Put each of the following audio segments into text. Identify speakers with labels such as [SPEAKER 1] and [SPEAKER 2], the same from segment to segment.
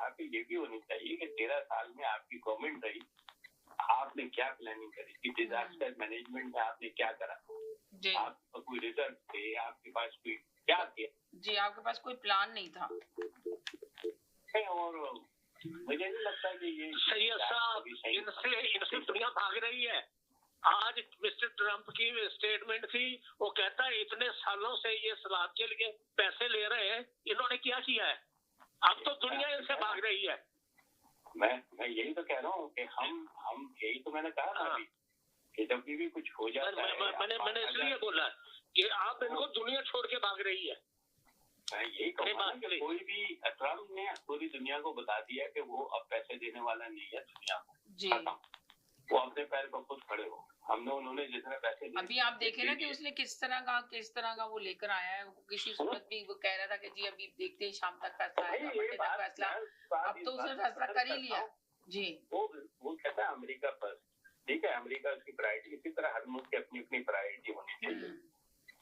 [SPEAKER 1] बाकी ये भी होनी चाहिए कि 13 साल में आपकी गवर्नमेंट रही, आपने क्या प्लानिंग करी कि डिजास्टर मैनेजमेंट में आपने क्या करा, आपका कोई रिजल्ट थे, आपके पास कोई क्या किया
[SPEAKER 2] जी, आपके पास कोई प्लान नहीं था।
[SPEAKER 1] और मुझे नहीं लगता कि ये
[SPEAKER 3] सैयद साहब इनसे दुनिया भाग रही है। आज मिस्टर ट्रंप की स्टेटमेंट थी, वो कहता है इतने सालों से ये सलाद के लिए पैसे ले रहे हैं, इन्होंने क्या किया है? अब तो दुनिया इनसे भाग रही है।
[SPEAKER 1] मैं यही तो कह रहा हूँ कि हम यही तो मैंने कहा ना अभी कि जब भी कुछ हो जाता है
[SPEAKER 3] मैंने इसलिए बोला कि आप इनको दुनिया छोड़ के भाग रही है।
[SPEAKER 1] मैं यही कहूँगा कि कोई भी ट्रंप ने पूरी दुनिया को बता दिया कि वो अब पैसे देने वाला नहीं है दुनिया को
[SPEAKER 2] जी।
[SPEAKER 1] वो अपने पैर पर खुद खड़े हो। उन्होंने जितने पैसे
[SPEAKER 2] अभी आप देखे ना कि उसने किस तरह का वो लेकर आया है। किसी सूरत भी वो कह रहा था कि जी अभी देखते हैं शाम तक फैसला आएगा, मंडे तक फैसला। अब तो उसने फैसला कर ही लिया जी।
[SPEAKER 1] वो कहता है अमेरिका फर्स्ट, ठीक है, अमेरिका उसकी प्रायोरिटी, इसी तरह हर मुल्क की अपनी अपनी प्रायोरिटी होनी चाहिए।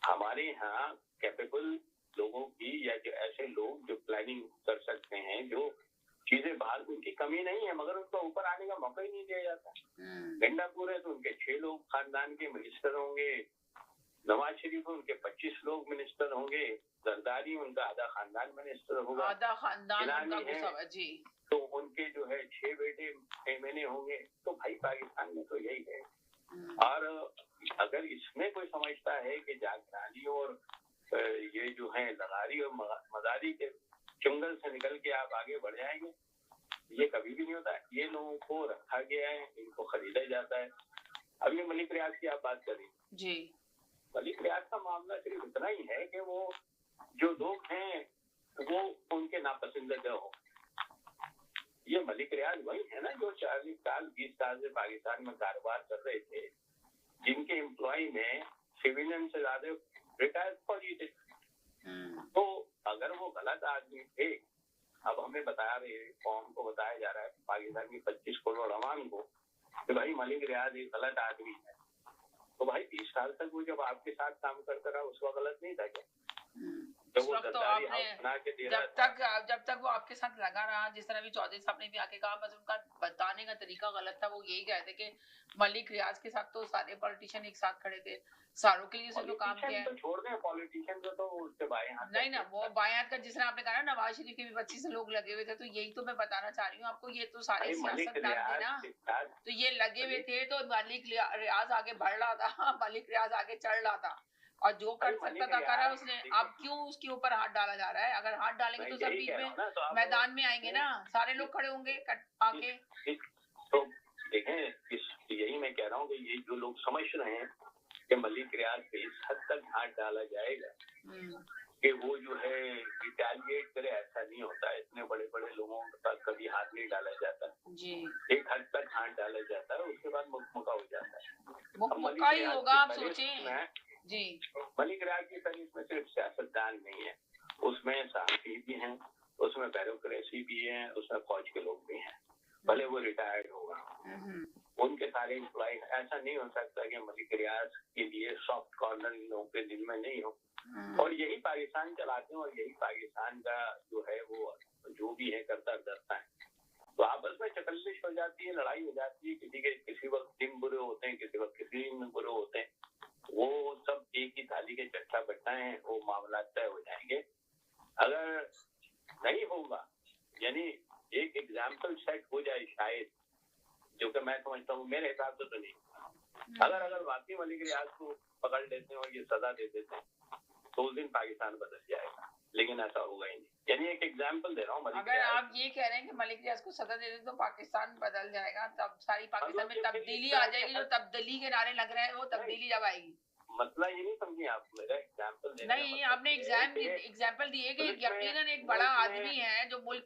[SPEAKER 1] हमारे यहाँ कैपेबल लोगों की या जो ऐसे लोग जो प्लानिंग कर सकते हैं, जो चीजें बाहर उनकी कमी नहीं है मगर उनको ऊपर आने का मौका ही नहीं दिया जाता। गंडापुर है तो उनके 6 लोग खानदान के मिनिस्टर होंगे, नवाज शरीफ उनके 25 लोग मिनिस्टर होंगे, जरदारी उनका आधा खानदान मिनिस्टर होगा,
[SPEAKER 2] आधा खानदान उनका जी,
[SPEAKER 1] तो उनके जो है 6 बेटे एमएनए होंगे। तो भाई पाकिस्तान में तो यही है। और अगर इसमें कोई समझता है कि जागरानी और ये जो है लगारी और मदारी के चुंगल से निकल के आप आगे बढ़ जाएंगे, ये कभी भी नहीं होता। ये लोगों को रखा गया है, इनको खरीदा जाता है। अब ये मलिक रियाज की आप बात करें
[SPEAKER 2] जी,
[SPEAKER 1] मलिक रियाज का मामला सिर्फ इतना ही है कि वो जो लोग हैं वो उनके नापसंदीदा हो। ये मलिक रियाज वही है ना जो 40 साल 20 साल से पाकिस्तान में कारोबार कर रहे थे, जिनके एम्प्लॉय में सिविलियन से ज्यादा रिटायर्ड फौजी थे। तो अगर वो गलत आदमी थे, अब हमें बता रहे कौम को बताया जा रहा है पाकिस्तान की 25 करोड़ अवाम को कि भाई मलिक रियाज एक गलत आदमी है, तो भाई 20 साल तक वो जब आपके साथ काम करता रहा उसका गलत नहीं था क्या?
[SPEAKER 2] तो जब तक वो आपके साथ लगा रहा, जिस तरह भी चौधरी साहब ने भी आके कहा, बस उनका बताने का तरीका गलत था। वो यही कहते कि मलिक रियाज के साथ तो सारे पॉलिटिशियन एक साथ खड़े थे, सारों के लिए उसने काम किया है।
[SPEAKER 1] तो छोड़ दें पॉलिटिशियन को, तो उसके बाएं हाथ
[SPEAKER 2] नहीं ना, वो बाएं हाथ का जिस तरह आपने कहा ना, नवाज शरीफ के भी 25 लोग लगे हुए थे, तो यही तो मैं बताना चाह रही हूँ आपको। ये तो सारे सियासतदान थे ना, तो ये लगे हुए थे, तो मलिक रियाज आगे बढ़ रहा था, मलिक रियाज आगे चढ़ रहा था और जो कर सकता था करा उसने। अब क्यों उसके ऊपर हाथ डाला जा रहा है? अगर हाथ डालेंगे तो सब बीच में मैदान में आएंगे ना, सारे लोग खड़े होंगे आके।
[SPEAKER 1] तो देखें, यही मैं कह रहा हूँ कि ये जो लोग समझ रहे हैं कि मलिक रियाज पे इस हद तक हाथ डाला जाएगा कि वो जो है रिटेलिएट करे, ऐसा नहीं होता है। इतने बड़े बड़े लोगों पर कभी हाथ नहीं डाला जाता जी। एक हद तक हाथ डाला जाता है, उसके बाद मुक्का हो जाता है।
[SPEAKER 2] मुक्का ही होगा, आप सोचें जी।
[SPEAKER 1] मलिक रियाज की तारीफ में सिर्फ सियासतदान नहीं है, उसमें साथी भी हैं, उसमें ब्यूरोक्रेसी भी है, उसमें फौज के लोग भी हैं, भले वो रिटायर्ड होगा। उनके सारे एम्प्लॉय, ऐसा नहीं हो सकता कि मलिक रियाज के लिए सॉफ्ट कॉर्नर इन लोगों के दिल में नहीं हो। और यही पाकिस्तान चलाते हैं और यही पाकिस्तान का जो है वो जो भी है करता धरता है। तो आपस में चकलिश हो जाती है, लड़ाई हो जाती है, किसी वक्त दिन बुरे होते हैं, किसी वक्त किसी दिन बुरे होते हैं। वो सब एक ही थाली के चट्टा बट्टा है, वो मामला तय हो जाएंगे। अगर नहीं होगा, यानी एक एग्जाम्पल सेट हो जाए शायद, जो कि मैं समझता हूँ, मेरे हिसाब से तो नहीं। अगर वाकई मलिक रियाज को पकड़ लेते हैं और ये सजा दे देते हैं तो उस दिन पाकिस्तान बदल जाएगा, लेकिन ऐसा होगा ही नहीं। यानी एक एग्जाम्पल दे रहा हूँ।
[SPEAKER 2] अगर आप ये कह रहे हैं कि मलिक रियाज को सजा दे देते तो पाकिस्तान बदल जाएगा, तब सारी पाकिस्तान में तब्दीली आ जाएगी। जो तब्दीली के नारे लग रहे हैं वो तब्दीली जब आएगी,
[SPEAKER 1] मतलब ये नहीं समझी आप मेरा एग्जाम्पल
[SPEAKER 2] नहीं, आपने एग्जाम्पल दिए कि यकीनन एक बड़ा आदमी है जो मुल्क